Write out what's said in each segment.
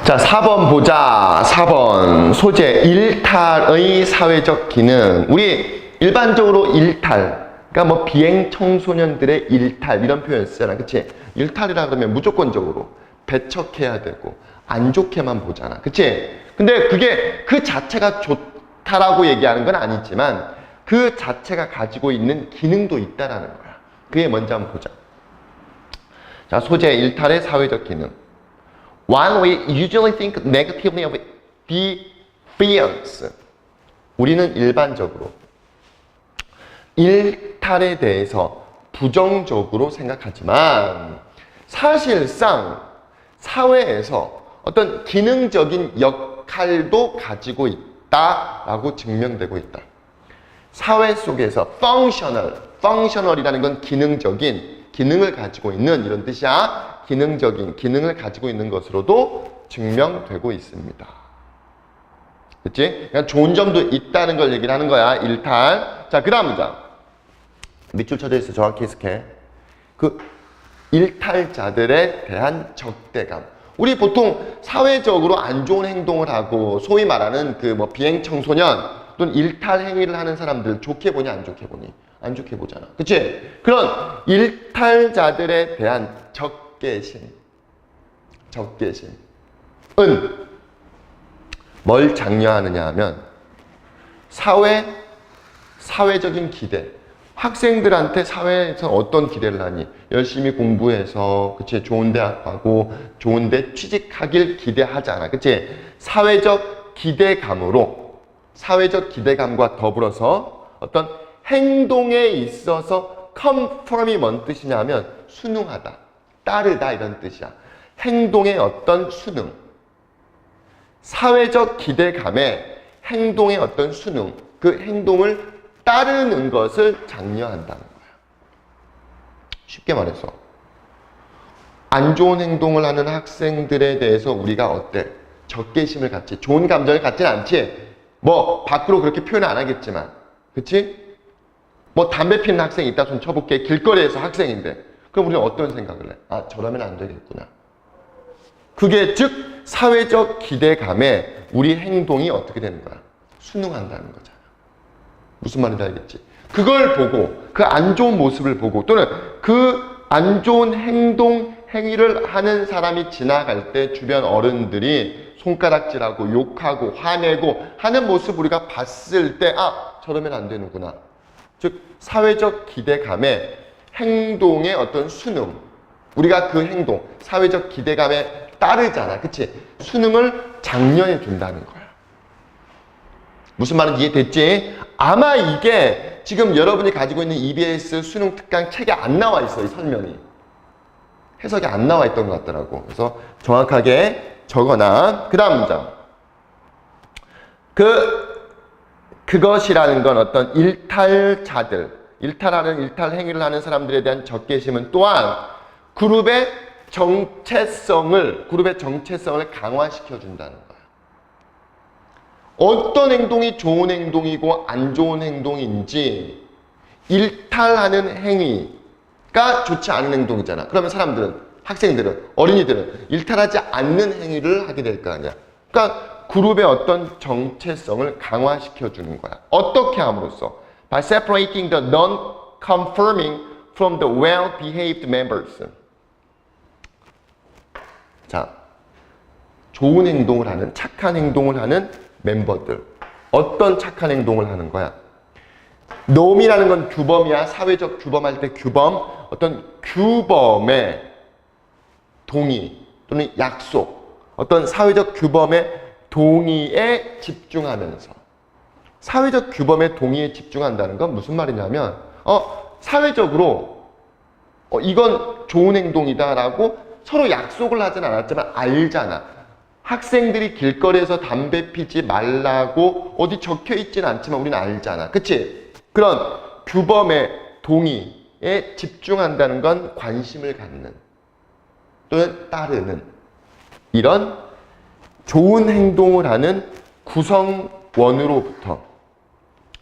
자, 4번 보자. 4번 소재 일탈의 사회적 기능. 우리 일반적으로 일탈, 그러니까 뭐 비행 청소년들의 일탈 이런 표현 쓰잖아, 그치? 일탈이라 그러면 무조건적으로 배척해야 되고 안 좋게만 보잖아, 그치? 근데 그게 그 자체가 좋다라고 얘기하는 건 아니지만 그 자체가 가지고 있는 기능도 있다라는 거야. 그게 먼저 한번 보자. 자, 소재 일탈의 사회적 기능. One, we usually think negatively of defiance. 우리는 일반적으로 일탈에 대해서 부정적으로 생각하지만 사실상 사회에서 어떤 기능적인 역할도 가지고 있다라고 증명되고 있다. 사회 속에서 functional이라는 건 기능을 가지고 있는 이런 뜻이야. 기능을 가지고 있는 것으로도 증명되고 있습니다. 그치? 그러니까 좋은 점도 있다는 걸 얘기를 하는 거야. 일탈. 자, 그 다음 문장. 밑줄 쳐져 있어. 정확히 해석해. 그 일탈자들에 대한 적대감. 우리 보통 사회적으로 안 좋은 행동을 하고 소위 말하는 그 뭐 비행 청소년 또는 일탈 행위를 하는 사람들 좋게 보니 안 좋게 보니? 안 좋게 보잖아. 그치? 그런 일탈자들에 대한 적개심은 뭘 장려하느냐 하면 사회적인 기대. 학생들한테 사회에서 어떤 기대를 하니? 열심히 공부해서, 그치? 좋은 대학 가고, 좋은 데 취직하길 기대하잖아. 그치? 사회적 기대감과 더불어서 어떤 행동에 있어서 conform이 뭔 뜻이냐면 순응하다, 따르다 이런 뜻이야. 행동의 어떤 순응. 사회적 기대감에 행동의 어떤 순응, 그 행동을 따르는 것을 장려한다는 거야. 쉽게 말해서 안 좋은 행동을 하는 학생들에 대해서 우리가 어때? 적개심을 갖지, 좋은 감정을 갖지는 않지. 뭐 밖으로 그렇게 표현 안 하겠지만, 그치? 뭐 담배 피는 학생이 있다 손 쳐볼게. 길거리에서 학생인데 그럼 우리는 어떤 생각을 해? 아, 저러면 안 되겠구나. 그게 즉 사회적 기대감에 우리 행동이 어떻게 되는 거야? 순응한다는 거잖아. 무슨 말인지 알겠지? 그걸 보고 그 안 좋은 모습을 보고 또는 그 안 좋은 행위를 하는 사람이 지나갈 때 주변 어른들이 손가락질하고 욕하고 화내고 하는 모습 우리가 봤을 때 아, 저러면 안 되는구나. 즉 사회적 기대감에 행동의 어떤 순응, 우리가 그 행동, 사회적 기대감에 따르잖아, 그치? 순응을 장려해 준다는 거야. 무슨 말인지 이해됐지? 아마 이게 지금 여러분이 가지고 있는 EBS 수능 특강 책에 안 나와 있어, 이 설명이. 해석이 안 나와 있던 것 같더라고. 그래서 정확하게 적어놔. 그 다음 문장. 그것이라는 건 어떤 일탈 행위를 하는 사람들에 대한 적개심은 또한 그룹의 정체성을 강화시켜 준다는 거야. 어떤 행동이 좋은 행동이고 안 좋은 행동인지 일탈하는 행위가 좋지 않은 행동이잖아. 그러면 학생들은, 어린이들은 일탈하지 않는 행위를 하게 될 거 아니야. 그러니까 그룹의 어떤 정체성을 강화시켜 주는 거야. 어떻게 함으로써? By separating the non-conforming from the well-behaved members. 자, 좋은 행동을 하는, 착한 행동을 하는 멤버들. 어떤 착한 행동을 하는 거야? 놈이라는 건 규범이야. 사회적 규범할 때 규범. 어떤 규범의 동의 또는 약속. 어떤 사회적 규범의 동의에 집중하면서. 사회적 규범의 동의에 집중한다는 건 무슨 말이냐면 사회적으로 이건 좋은 행동이다라고 서로 약속을 하진 않았지만 알잖아. 학생들이 길거리에서 담배 피지 말라고 어디 적혀 있진 않지만 우리는 알잖아. 그치? 그런 규범의 동의에 집중한다는 건 관심을 갖는 또는 따르는 이런 좋은 행동을 하는 구성원으로부터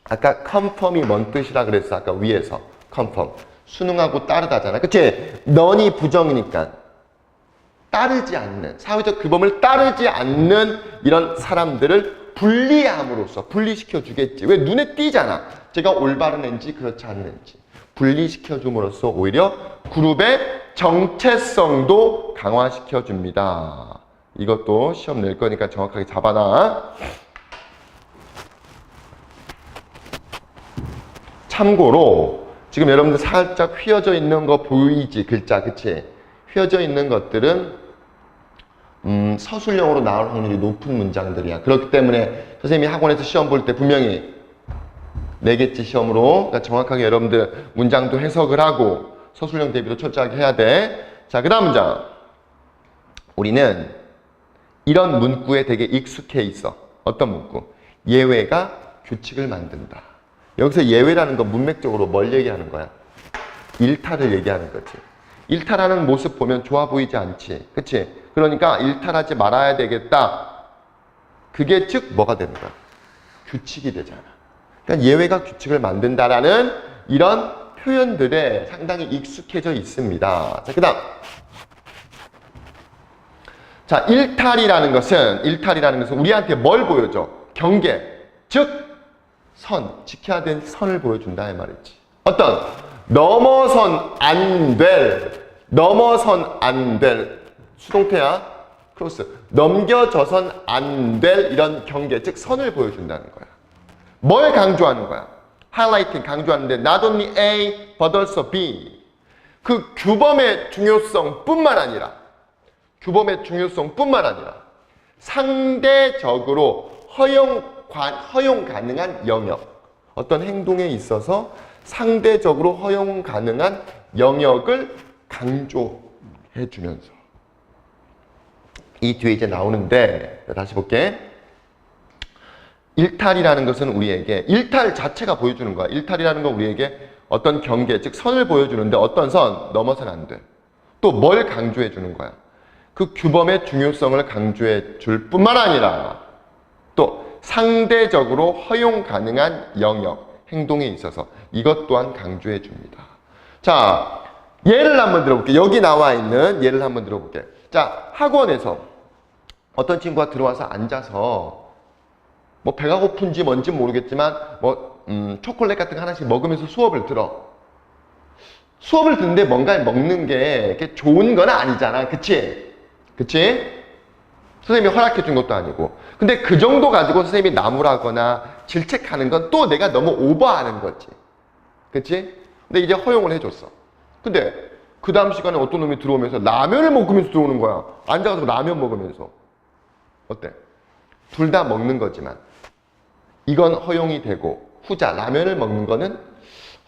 아까 conform이 뭔 뜻이라 그랬어? 아까 위에서 conform 순응하고 따르다잖아. 그치? non이 부정이니까 따르지 않는, 사회적 규범을 따르지 않는 이런 사람들을 분리함으로써 분리시켜 주겠지. 왜? 눈에 띄잖아. 제가 올바른 애인지 그렇지 않는지. 분리시켜 줌으로써 오히려 그룹의 정체성도 강화시켜 줍니다. 이것도 시험 낼 거니까 정확하게 잡아놔. 참고로 지금 여러분들 살짝 휘어져 있는 거 보이지? 글자, 그치? 휘어져 있는 것들은 서술형으로 나올 확률이 높은 문장들이야. 그렇기 때문에 선생님이 학원에서 시험 볼 때 분명히 내겠지, 시험으로. 그러니까 정확하게 여러분들 문장도 해석을 하고 서술형 대비도 철저하게 해야 돼. 자, 그 다음 문장. 우리는 이런 문구에 되게 익숙해 있어. 어떤 문구? 예외가 규칙을 만든다. 여기서 예외라는 건 문맥적으로 뭘 얘기하는 거야? 일탈을 얘기하는 거지. 일탈하는 모습 보면 좋아 보이지 않지. 그치? 그러니까 일탈하지 말아야 되겠다. 그게 즉 뭐가 되는 거야? 규칙이 되잖아. 그러니까 예외가 규칙을 만든다라는 이런 표현들에 상당히 익숙해져 있습니다. 자, 그 다음. 자, 일탈이라는 것은 우리한테 뭘 보여줘? 경계. 즉, 선. 지켜야 될 선을 보여준다, 이 말이지. 어떤? 넘어선 안 될. 수동태야. 크로스. 넘겨져선 안 될 이런 경계. 즉, 선을 보여준다는 거야. 뭘 강조하는 거야? 하이라이팅 강조하는데 not only A but also B. 그 규범의 중요성뿐만 아니라 상대적으로 허용 가능한 영역. 어떤 행동에 있어서 상대적으로 허용 가능한 영역을 강조해 주면서 이 뒤에 이제 나오는데 다시 볼게. 일탈이라는 것은 우리에게 일탈 자체가 보여주는 거야. 일탈이라는 건 우리에게 어떤 경계, 즉 선을 보여주는데 어떤 선 넘어서는 안 돼. 또 뭘 강조해 주는 거야? 그 규범의 중요성을 강조해 줄 뿐만 아니라 또 상대적으로 허용 가능한 영역, 행동에 있어서 이것 또한 강조해 줍니다. 자, 예를 한번 들어볼게. 여기 나와 있는 예를 한번 들어볼게. 자, 학원에서 어떤 친구가 들어와서 앉아서 뭐 배가 고픈지 뭔지 모르겠지만 초콜릿 같은 거 하나씩 먹으면서 수업을 들어. 수업을 듣는데 뭔가 먹는 게 좋은 건 아니잖아. 그치? 선생님이 허락해 준 것도 아니고. 근데 그 정도 가지고 선생님이 나무라거나 질책하는 건 또 내가 너무 오버하는 거지. 그치? 근데 이제 허용을 해줬어. 근데 그 다음 시간에 어떤 놈이 들어오면서 라면을 먹으면서 들어오는 거야. 앉아가지고 라면 먹으면서. 어때? 둘 다 먹는 거지만 이건 허용이 되고 후자 라면을 먹는 거는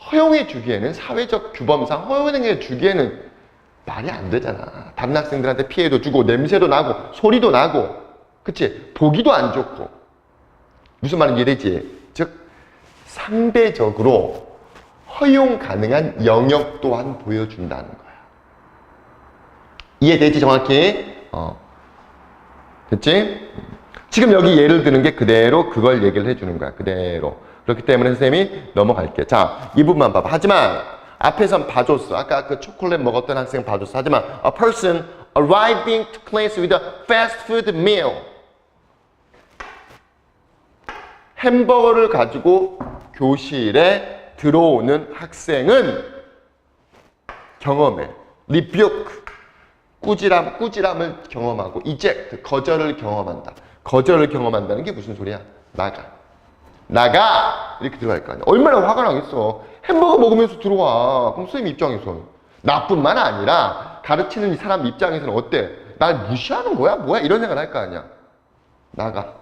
허용해 주기에는 사회적 규범상 허용해 주기에는 말이 안 되잖아. 다른 학생들한테 피해도 주고 냄새도 나고 소리도 나고 그치? 보기도 안 좋고 무슨 말인지 이해되지? 즉 상대적으로 허용 가능한 영역 또한 보여준다는 거야. 이해되지 정확히? 됐지? 지금 여기 예를 드는 게 그대로 그걸 얘기를 해주는 거야. 그대로. 그렇기 때문에 선생님이 넘어갈게. 자, 이 부분만 봐봐. 하지만 앞에선 봐줬어. 아까 그 초콜릿 먹었던 학생 봐줬어. 하지만 a person arriving to class with a fast food meal. 햄버거를 가지고 교실에 들어오는 학생은 경험해. rebuke. 꾸지람을 경험하고 eject. 거절을 경험한다. 거절을 경험한다는 게 무슨 소리야? 나가! 이렇게 들어갈 거 아니야. 얼마나 화가 나겠어. 햄버거 먹으면서 들어와. 그럼 선생님 입장에서는. 나뿐만 아니라 가르치는 이 사람 입장에서는 어때? 날 무시하는 거야? 뭐야? 이런 생각을 할 거 아니야. 나가.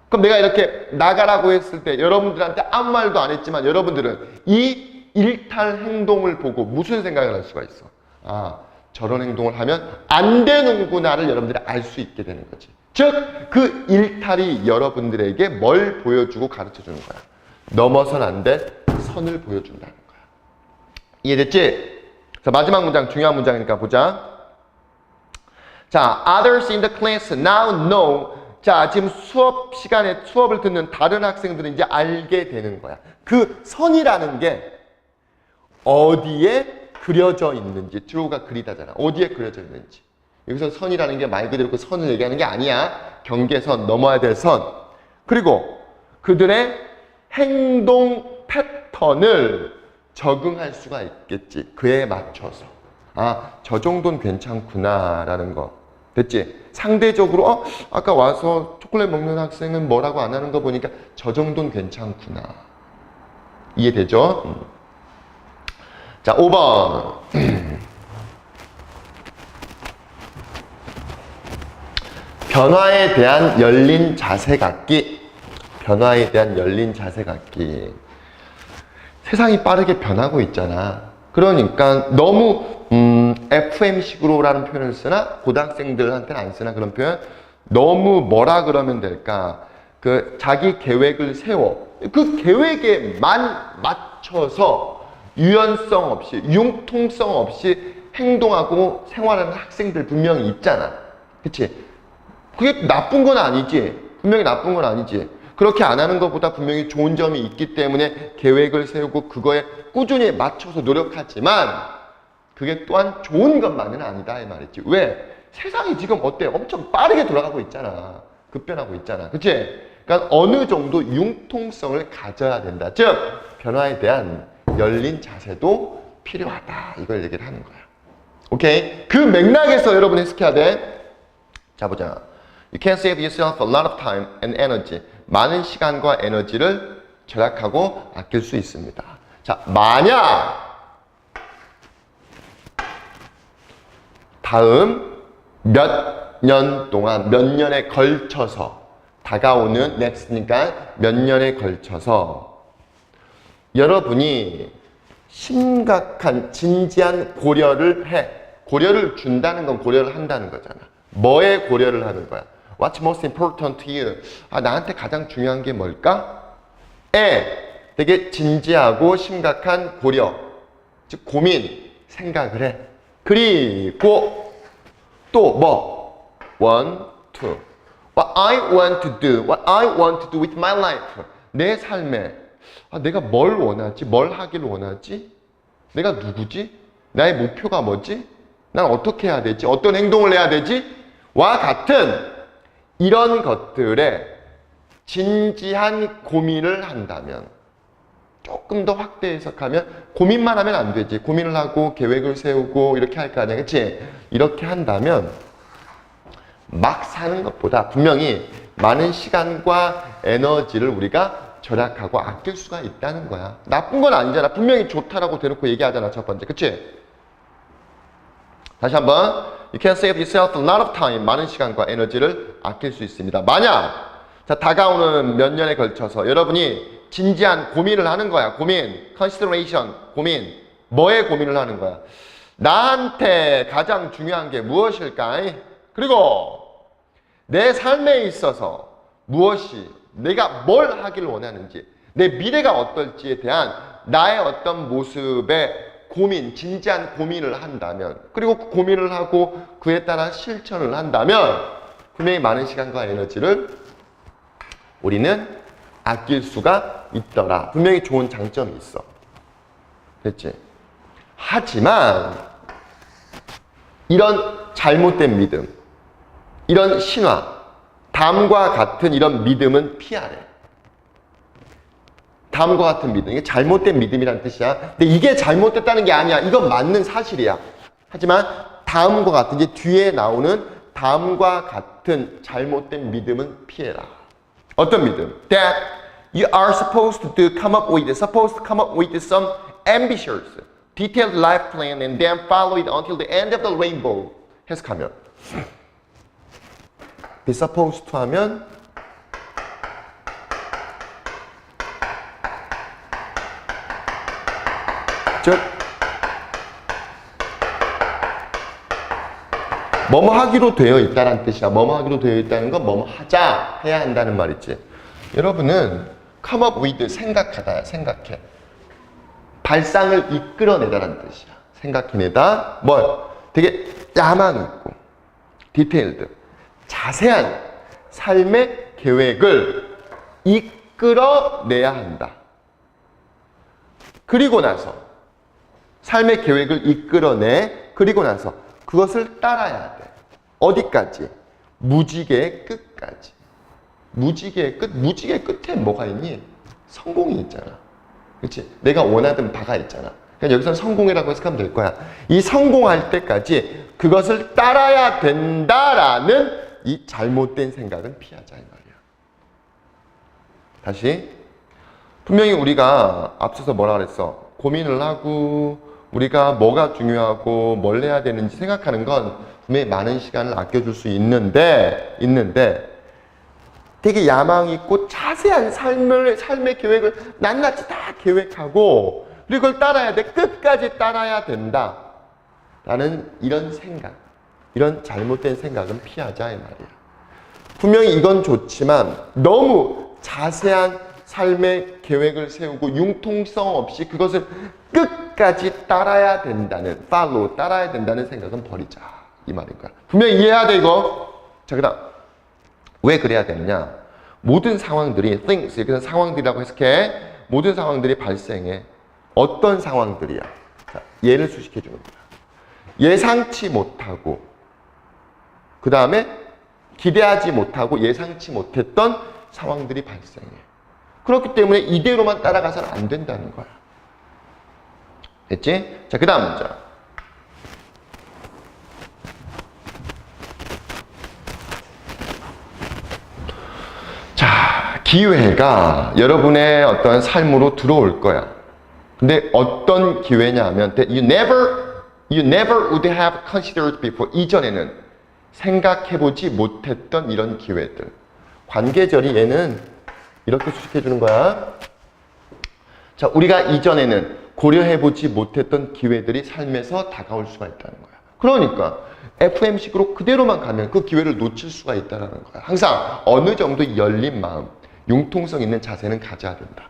그럼 내가 이렇게 나가라고 했을 때 여러분들한테 아무 말도 안 했지만 여러분들은 이 일탈 행동을 보고 무슨 생각을 할 수가 있어? 아, 저런 행동을 하면 안 되는구나를 여러분들이 알 수 있게 되는 거지. 즉, 그 일탈이 여러분들에게 뭘 보여주고 가르쳐 주는 거야? 넘어선 안 될 선을 보여준다는 거야. 이해됐지? 자, 마지막 문장, 중요한 문장이니까 보자. 자, others in the class now know. 자, 지금 수업 시간에 수업을 듣는 다른 학생들은 이제 알게 되는 거야. 그 선이라는 게 어디에 그려져 있는지. draw가 그리다잖아. 어디에 그려져 있는지. 여기서 선이라는 게 말 그대로 그 선을 얘기하는 게 아니야. 경계선, 넘어야 될 선. 그리고 그들의 행동 패턴을 적응할 수가 있겠지. 그에 맞춰서. 아, 저 정도는 괜찮구나라는 거. 됐지? 상대적으로 아까 와서 초콜릿 먹는 학생은 뭐라고 안 하는 거 보니까 저 정도는 괜찮구나. 이해되죠? 자, 5번. 변화에 대한 열린 자세 갖기. 변화에 대한 열린 자세 갖기. 세상이 빠르게 변하고 있잖아. 그러니까 너무 FM식으로라는 표현을 쓰나? 고등학생들한테는 안 쓰나 그런 표현? 너무 뭐라 그러면 될까? 그 자기 계획을 세워. 그 계획에만 맞춰서 유연성 없이, 융통성 없이 행동하고 생활하는 학생들 분명히 있잖아. 그치? 그게 나쁜 건 아니지. 분명히 나쁜 건 아니지. 그렇게 안 하는 것보다 분명히 좋은 점이 있기 때문에 계획을 세우고 그거에 꾸준히 맞춰서 노력하지만 그게 또한 좋은 것만은 아니다 이 말이지. 왜? 세상이 지금 어때? 엄청 빠르게 돌아가고 있잖아. 급변하고 있잖아. 그치? 그러니까 어느 정도 융통성을 가져야 된다. 즉 변화에 대한 열린 자세도 필요하다. 이걸 얘기를 하는 거야. 오케이? 그 맥락에서 여러분 해석해야 돼. 자 보자. You can save yourself a lot of time and energy. 많은 시간과 에너지를 절약하고 아낄 수 있습니다. 자, 만약 다음 몇 년 동안, 몇 년에 걸쳐서 다가오는 next니까 몇 년에 걸쳐서 여러분이 심각한 진지한 고려를 해. 고려를 준다는 건 고려를 한다는 거잖아. 뭐에 고려를 하는 거야? What's most important to you? 아, 나한테 가장 중요한 게 뭘까? 되게 진지하고 심각한 고려, 즉 고민, 생각을 해. 그리고 또 뭐? One, two. What I want to do, what I want to do with my life. 내 삶에 내가 뭘 원하지? 뭘 하길 원하지? 내가 누구지? 나의 목표가 뭐지? 난 어떻게 해야 되지? 어떤 행동을 해야 되지? 와 같은 이런 것들에 진지한 고민을 한다면 조금 더 확대 해석하면 고민만 하면 안 되지. 고민을 하고 계획을 세우고 이렇게 할 거 아니야. 그치? 이렇게 한다면 막 사는 것보다 분명히 많은 시간과 에너지를 우리가 절약하고 아낄 수가 있다는 거야. 나쁜 건 아니잖아. 분명히 좋다라고 대놓고 얘기하잖아. 첫 번째. 그치? 다시 한번. You can save yourself a lot of time. 많은 시간과 에너지를 아낄 수 있습니다. 만약 자, 다가오는 몇 년에 걸쳐서 여러분이 진지한 고민을 하는 거야. 고민, consideration, 고민. 뭐에 고민을 하는 거야? 나한테 가장 중요한 게 무엇일까? 그리고 내 삶에 있어서 무엇이, 내가 뭘 하길 원하는지, 내 미래가 어떨지에 대한 나의 어떤 모습에 고민, 진지한 고민을 한다면, 그리고 그 고민을 하고 그에 따라 실천을 한다면 분명히 많은 시간과 에너지를 우리는 아낄 수가 있더라. 분명히 좋은 장점이 있어. 됐지? 하지만 이런 잘못된 믿음, 이런 신화, 다음과 같은 이런 믿음은 피하래. 다음과 같은 믿음, 이게 잘못된 믿음이라는 뜻이야. 근데 이게 잘못됐다는 게 아니야. 이건 맞는 사실이야. 하지만 다음과 같은, 이제 뒤에 나오는 다음과 같은 잘못된 믿음은 피해라. 어떤 믿음? That you are supposed to come up with some ambitious, detailed life plan and then follow it until the end of the rainbow. 해석하면 be supposed to 하면 즉 뭐뭐 하기로 되어 있다는 뜻이야. 뭐뭐 하기로 되어 있다는 건 뭐뭐 하자, 해야 한다는 말이지. 여러분은 come up with, 생각하다, 생각해. 발상을 이끌어내다라는 뜻이야. 생각해내다. 뭘? 되게 야망 있고 디테일드, 자세한 삶의 계획을 이끌어내야 한다. 그리고 나서 삶의 계획을 이끌어내, 그리고 나서 그것을 따라야 돼. 어디까지? 무지개의 끝까지. 무지개의 끝? 무지개의 끝에 뭐가 있니? 성공이 있잖아. 그렇지? 내가 원하던 바가 있잖아. 그냥 여기서 성공이라고 해석하면 될 거야. 이 성공할 때까지 그것을 따라야 된다라는 이 잘못된 생각은 피하자 이 말이야. 다시. 분명히 우리가 앞서서 뭐라 그랬어? 고민을 하고 우리가 뭐가 중요하고 뭘 해야 되는지 생각하는 건 분명히 많은 시간을 아껴줄 수 있는데 되게 야망 있고 자세한 삶의 계획을 낱낱이 다 계획하고 그리고 그걸 따라야 돼. 끝까지 따라야 된다. 라는 이런 생각, 이런 잘못된 생각은 피하자 이 말이야. 분명히 이건 좋지만 너무 자세한 삶의 계획을 세우고 융통성 없이 그것을 끝까지 따라야 된다는 follow, 따라야 된다는 생각은 버리자 이 말인 거야. 분명히 이해해야 돼 이거. 자, 그 다음 왜 그래야 되느냐. 모든 상황들이 things, 이렇게 상황들이라고 해석해. 모든 상황들이 발생해. 어떤 상황들이야. 자, 예를 수식해 주는 거야. 예상치 못하고 그 다음에 기대하지 못하고 예상치 못했던 상황들이 발생해. 그렇기 때문에 이대로만 따라가서는 안 된다는 거야. 됐지? 자, 그 다음 문제. 자, 기회가 여러분의 어떤 삶으로 들어올 거야. 근데 어떤 기회냐 하면 you never would have considered before. 이전에는 생각해보지 못했던 이런 기회들. 관계절이 얘는 이렇게 수식해 주는 거야. 자, 우리가 이전에는 고려해보지 못했던 기회들이 삶에서 다가올 수가 있다는 거야. 그러니까 FM식으로 그대로만 가면 그 기회를 놓칠 수가 있다는 거야. 항상 어느 정도 열린 마음, 융통성 있는 자세는 가져야 된다.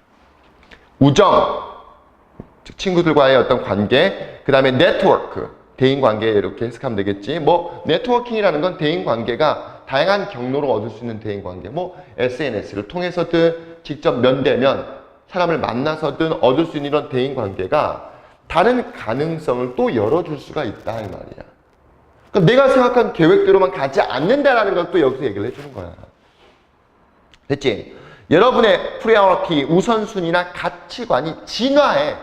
우정, 즉 친구들과의 어떤 관계, 그 다음에 네트워크, 대인관계 이렇게 해석하면 되겠지. 뭐 네트워킹이라는 건 대인관계가 다양한 경로로 얻을 수 있는 대인관계, 뭐 SNS를 통해서든 직접 면대면 사람을 만나서든 얻을 수 있는 이런 대인관계가 다른 가능성을 또 열어줄 수가 있다 이 말이야. 그러니까 내가 생각한 계획대로만 가지 않는다라는 걸 또 여기서 얘기를 해주는 거야. 됐지? 여러분의 프라이어리티, 우선순위나 가치관이 진화해.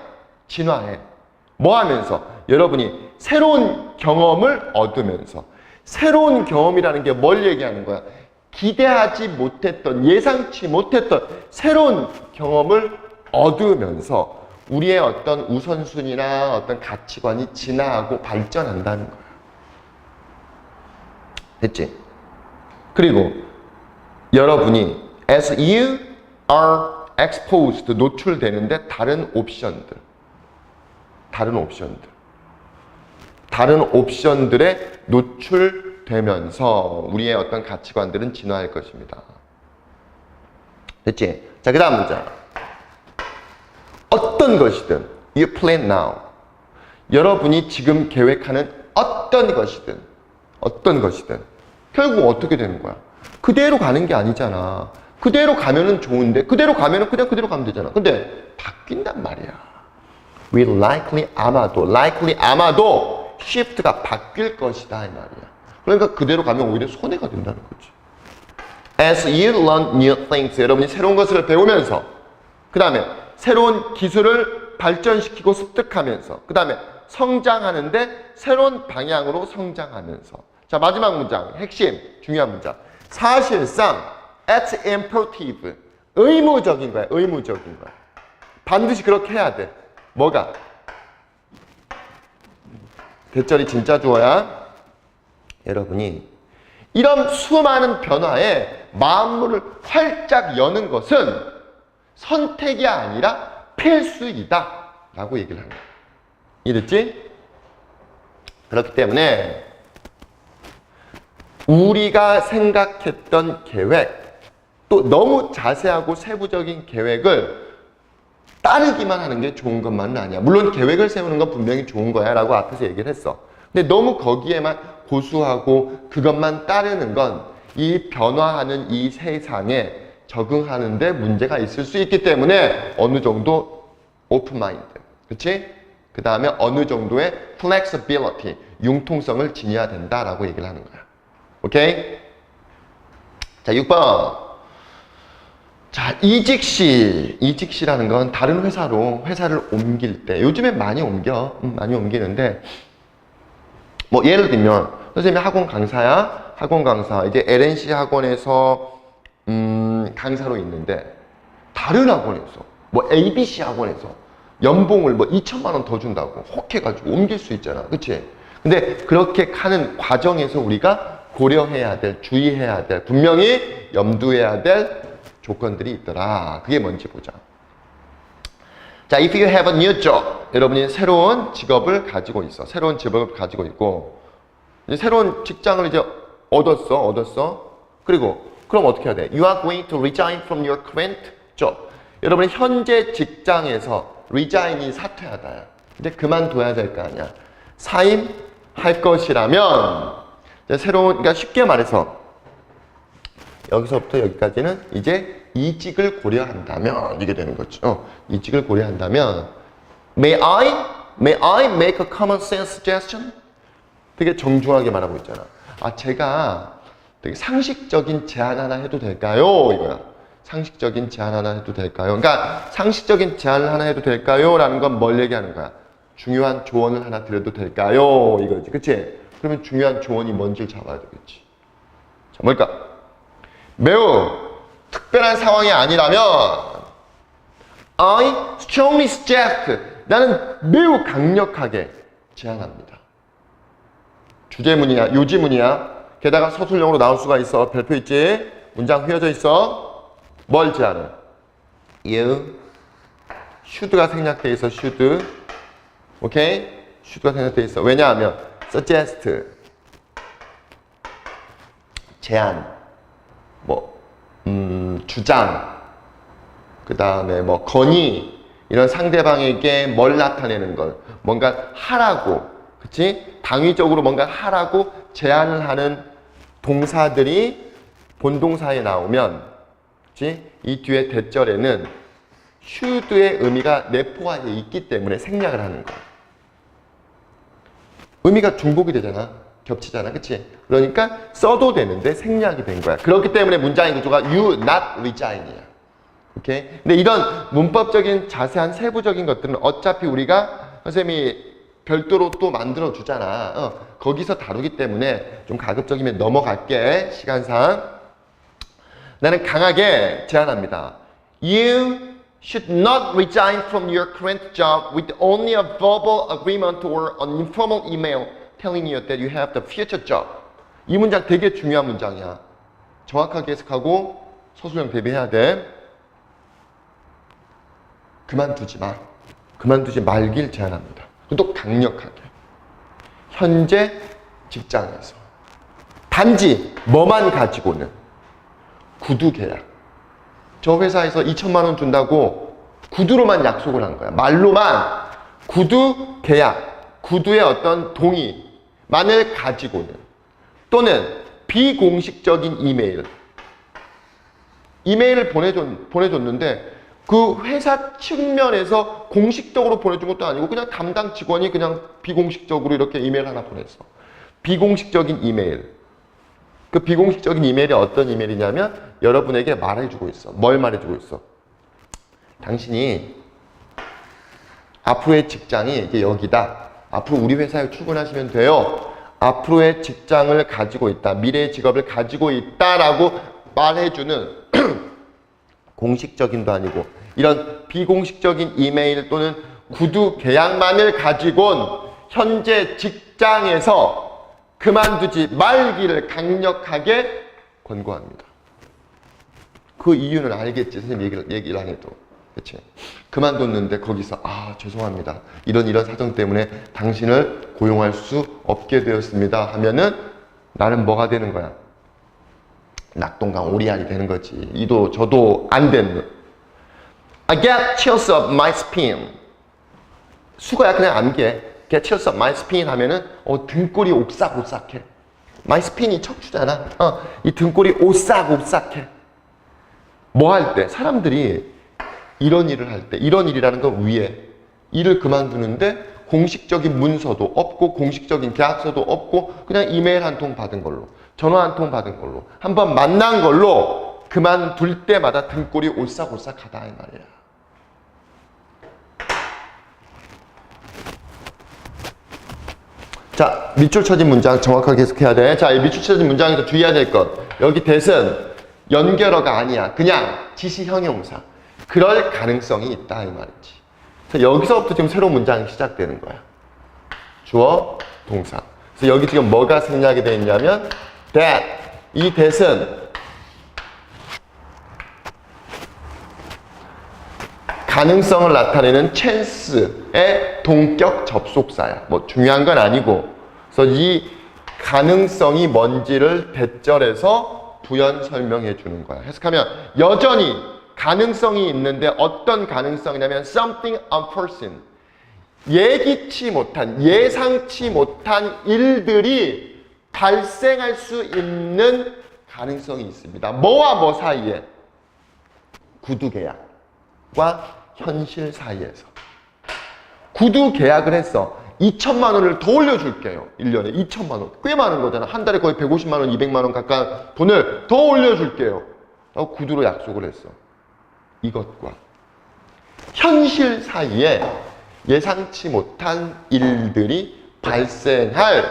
뭐 하면서? 여러분이 새로운 경험을 얻으면서. 새로운 경험이라는 게 뭘 얘기하는 거야? 기대하지 못했던, 예상치 못했던 새로운 경험을 얻으면서 우리의 어떤 우선순위나 어떤 가치관이 진화하고 발전한다는 거야. 됐지? 그리고 여러분이 as you are exposed, 노출되는데 다른 옵션들에 노출되면서 우리의 어떤 가치관들은 진화할 것입니다. 됐지? 자, 그 다음 문제. 어떤 것이든 you plan now. 여러분이 지금 계획하는 어떤 것이든 결국 어떻게 되는 거야? 그대로 가는 게 아니잖아. 그대로 가면은 좋은데 그대로 가면은 그냥 그대로 가면 되잖아. 근데 바뀐단 말이야. likely 아마도 shift가 바뀔 것이다 이 말이야. 그러니까 그대로 가면 오히려 손해가 된다는 거지. As you learn new things, 여러분이 새로운 것을 배우면서, 그 다음에 새로운 기술을 발전시키고 습득하면서, 그 다음에 성장하는데 새로운 방향으로 성장하면서. 자, 마지막 문장, 핵심, 중요한 문장. 사실상 it's imperative, 의무적인 거야. 반드시 그렇게 해야 돼. 뭐가? 대절이 진짜 주어야. 여러분이 이런 수많은 변화에 마음문을 활짝 여는 것은 선택이 아니라 필수이다 라고 얘기를 하는 거야. 이해됐지? 그렇기 때문에 우리가 생각했던 계획, 또 너무 자세하고 세부적인 계획을 따르기만 하는 게 좋은 것만은 아니야. 물론 계획을 세우는 건 분명히 좋은 거야 라고 앞에서 얘기를 했어. 근데 너무 거기에만 고수하고 그것만 따르는 건 이 변화하는 이 세상에 적응하는 데 문제가 있을 수 있기 때문에 어느 정도 오픈 마인드, 그치? 그 다음에 어느 정도의 flexibility, 융통성을 지녀야 된다라고 얘기를 하는 거야. 오케이? 자, 6번. 자, 이직시라는 건 다른 회사로 회사를 옮길 때, 요즘엔 많이 많이 옮기는데, 뭐, 예를 들면, 선생님이 학원 강사야? 학원 강사. 이제 LNC 학원에서, 강사로 있는데, 다른 학원에서, 뭐, ABC 학원에서, 연봉을 뭐 2천만 원 더 준다고 혹해가지고 옮길 수 있잖아. 그치? 근데 그렇게 가는 과정에서 우리가 고려해야 될, 주의해야 될, 분명히 염두해야 될 조건들이 있더라. 그게 뭔지 보자. 자, if you have a new job. 여러분이 새로운 직업을 가지고 있어. 새로운 직업을 가지고 있고, 이제 새로운 직장을 이제 얻었어. 그리고, 그럼 어떻게 해야 돼? You are going to resign from your current job. 여러분이 현재 직장에서 resign이 사퇴하다야. 이제 그만둬야 될 거 아니야. 사임할 것이라면, 이제 그러니까 쉽게 말해서, 여기서부터 여기까지는 이제 이직을 고려한다면 이게 되는 거죠. 이직을 고려한다면 May I make a common sense suggestion? 되게 정중하게 말하고 있잖아. 아, 제가 되게 상식적인 제안 하나 해도 될까요? 이거야. 상식적인 제안 하나 해도 될까요? 그러니까 상식적인 제안을 하나 해도 될까요? 라는 건 뭘 얘기하는 거야? 중요한 조언을 하나 드려도 될까요? 이거지. 그치? 그러면 중요한 조언이 뭔지를 잡아야 되겠지. 자, 뭘까? 매우 특별한 상황이 아니라면 I strongly suggest. 나는 매우 강력하게 제안합니다. 주제문이야, 요지문이야. 게다가 서술형으로 나올 수가 있어. 별표 있지? 문장 휘어져 있어. 뭘 제안해? You should가 생략돼 있어. should. 오케이? should가 생략돼 있어. 왜냐하면 suggest 제안, 뭐 주장, 그 다음에 뭐 건의, 이런 상대방에게 뭘 나타내는 걸, 뭔가 하라고, 그치? 당위적으로 뭔가 하라고 제안을 하는 동사들이 본동사에 나오면, 그치? 이 뒤에 대절에는 should의 의미가 내포하여 있기 때문에 생략을 하는 거야. 의미가 중복이 되잖아. 겹치잖아. 그치? 그러니까 써도 되는데 생략이 된 거야. 그렇기 때문에 문장의 구조가 you not resign이야. 오케이? 근데 이런 문법적인 자세한 세부적인 것들은 어차피 우리가 선생님이 별도로 또 만들어 주잖아. 거기서 다루기 때문에 좀 가급적이면 넘어갈게. 시간상. 나는 강하게 제안합니다. You should not resign from your current job with only a verbal agreement or an informal email telling you that you have the future job. 이 문장 되게 중요한 문장이야. 정확하게 해석하고 서술형 대비해야 돼. 그만두지 말길 제안합니다. 또 강력하게. 현재 직장에서. 단지 뭐만 가지고는 구두 계약. 저 회사에서 2천만 원 준다고 구두로만 약속을 한 거야. 말로만 구두 계약, 구두의 어떤 동의만을 가지고는, 또는 비공식적인 이메일을 보내줬는데 그 회사 측면에서 공식적으로 보내준 것도 아니고 그냥 담당 직원이 그냥 비공식적으로 이렇게 이메일 하나 보냈어. 비공식적인 이메일. 그 비공식적인 이메일이 어떤 이메일이냐면 여러분에게 말해주고 있어. 뭘 말해주고 있어? 당신이 앞으로의 직장이 이제 여기다. 앞으로 우리 회사에 출근하시면 돼요. 앞으로의 직장을 가지고 있다. 미래의 직업을 가지고 있다라고 말해주는 공식적인도 아니고 이런 비공식적인 이메일 또는 구두 계약만을 가지고는 현재 직장에서 그만두지 말기를 강력하게 권고합니다. 그 이유는 알겠지. 선생님 얘기를 안 해도. 그치? 그만뒀는데 거기서 죄송합니다. 이런 사정 때문에 당신을 고용할 수 없게 되었습니다. 하면은 나는 뭐가 되는 거야? 낙동강 오리알이 되는 거지. 이도 저도 안 되는. I get chills up my spine. 수거야 그냥 암기해. get chills up my spine 하면은 등골이 오싹오싹해. my spine이 척추잖아. 이 등골이 오싹오싹해. 뭐 할 때? 사람들이 이런 일을 할 때, 이런 일이라는 건 위에 일을 그만두는데 공식적인 문서도 없고 공식적인 계약서도 없고 그냥 이메일 한 통 받은 걸로 전화 한 통 받은 걸로, 한번 만난 걸로 그만둘 때마다 등골이 오싹오싹하다 이 말이야. 자, 밑줄 쳐진 문장 정확하게 해석해야 돼. 자, 이 밑줄 쳐진 문장에서 주의해야 될 것. 여기 that은 연결어가 아니야. 그냥 지시 형용사. 그럴 가능성이 있다 이 말이지. 그래서 여기서부터 지금 새로운 문장이 시작되는 거야. 주어, 동사. 그래서 여기 지금 뭐가 생략이 되어 있냐면 that. 이 that은 가능성을 나타내는 chance의 동격 접속사야. 뭐 중요한 건 아니고. 그래서 이 가능성이 뭔지를 대절해서 부연 설명해 주는 거야. 해석하면 여전히 가능성이 있는데 어떤 가능성이냐면 something unforeseen. 예기치 못한, 예상치 못한 일들이 발생할 수 있는 가능성이 있습니다. 뭐와 뭐 사이에? 구두 계약과 현실 사이에서. 구두 계약을 했어. 2천만 원을 더 올려줄게요. 1년에 2천만 원. 꽤 많은 거잖아. 한 달에 거의 150만 원, 200만 원 가까이 돈을 더 올려줄게요. 라고 구두로 약속을 했어. 이것과 현실 사이에 예상치 못한 일들이 발생할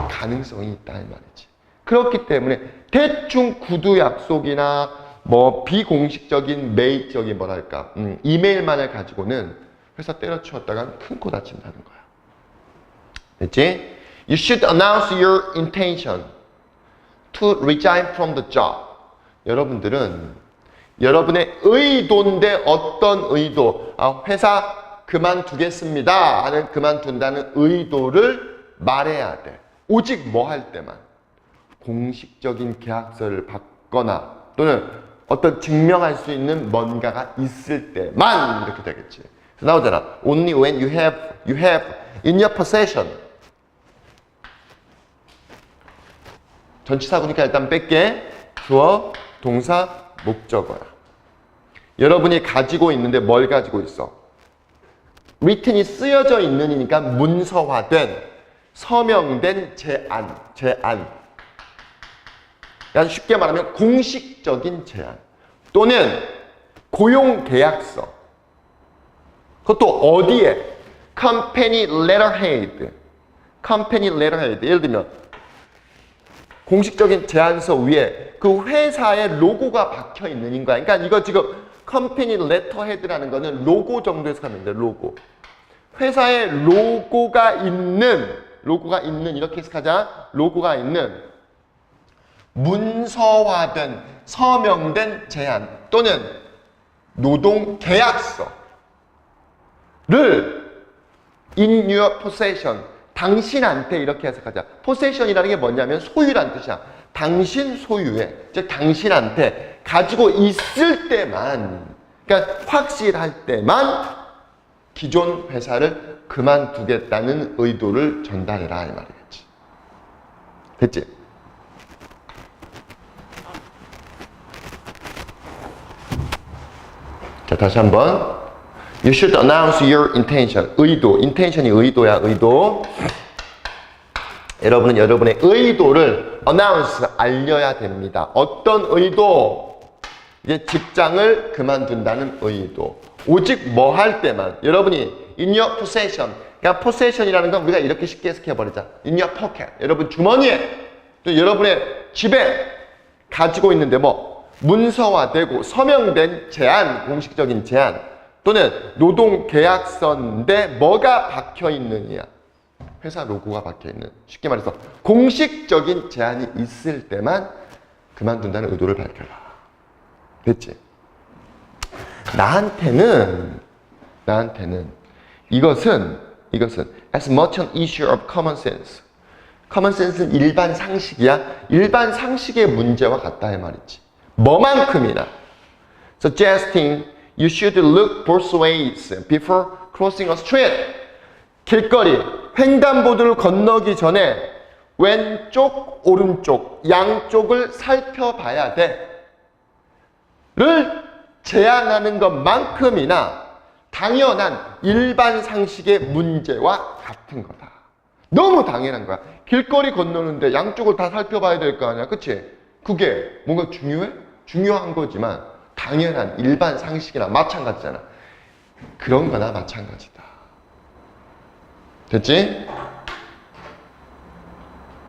가능성이 있다 이 말이지. 그렇기 때문에 대충 구두 약속이나 뭐 비공식적인 메일적인 뭐랄까 이메일만을 가지고는 회사 때려치웠다간 큰 코 다친다는 거야. 됐지? You should announce your intention to resign from the job. 여러분들은 여러분의 의도인데 어떤 의도? 회사 그만두겠습니다 하는 그만둔다는 의도를 말해야 돼. 오직 뭐 할 때만? 공식적인 계약서를 받거나 또는 어떤 증명할 수 있는 뭔가가 있을 때만 이렇게 되겠지. 그래서 나오잖아. Only when you have in your possession. 전치사구니까 일단 뺄게. 주어, 동사, 목적어야. 여러분이 가지고 있는데 뭘 가지고 있어? written이 쓰여져 있는이니까 문서화된, 서명된 제안. 그러니까 쉽게 말하면 공식적인 제안 또는 고용계약서. 그것도 어디에? Company letterhead. 예를 들면 공식적인 제안서 위에 그 회사의 로고가 박혀 있는 거야. 그러니까 이거 지금 Company letterhead라는 거는 로고 정도에서 가면 돼. 로고. 회사의 로고가 있는 이렇게 해석하자. 로고가 있는 문서화된 서명된 제안 또는 노동 계약서를 in your possession 당신한테 이렇게 해석하자. possession이라는 게 뭐냐면 소유란 뜻이야. 당신 소유에, 즉 당신한테 가지고 있을 때만, 그러니까 확실할 때만 기존 회사를 그만두겠다는 의도를 전달해라 이 말이겠지. 됐지? 자, 다시 한번. You should announce your intention. 의도. intention이 의도야, 의도. 여러분은 여러분의 의도를 announce, 알려야 됩니다. 어떤 의도? 이제 직장을 그만둔다는 의도. 오직 뭐 할 때만. 여러분이 in your possession. 그러니까 possession이라는 건 우리가 이렇게 쉽게 해석해버리자. in your pocket. 여러분 주머니에, 또 여러분의 집에 가지고 있는데 뭐 문서화되고 서명된 제안, 공식적인 제안 또는 노동계약서인데 뭐가 박혀있느냐. 회사 로고가 박혀있는, 쉽게 말해서 공식적인 제안이 있을 때만 그만둔다는 의도를 밝혀라. 됐지? 나한테는 이것은 as much an issue of common sense. common sense는 일반 상식이야. 일반 상식의 문제와 같다 이 말이지. 뭐만큼이나 suggesting you should look both ways before crossing a street. 길거리 횡단보도를 건너기 전에 왼쪽 오른쪽 양쪽을 살펴봐야 돼를 제안하는 것만큼이나 당연한 일반 상식의 문제와 같은 거다. 너무 당연한 거야. 길거리 건너는데 양쪽을 다 살펴봐야 될 거 아니야. 그치? 그게 뭔가 중요해? 중요한 거지만 당연한 일반 상식이나 마찬가지잖아. 그런 거나 마찬가지다. 됐지?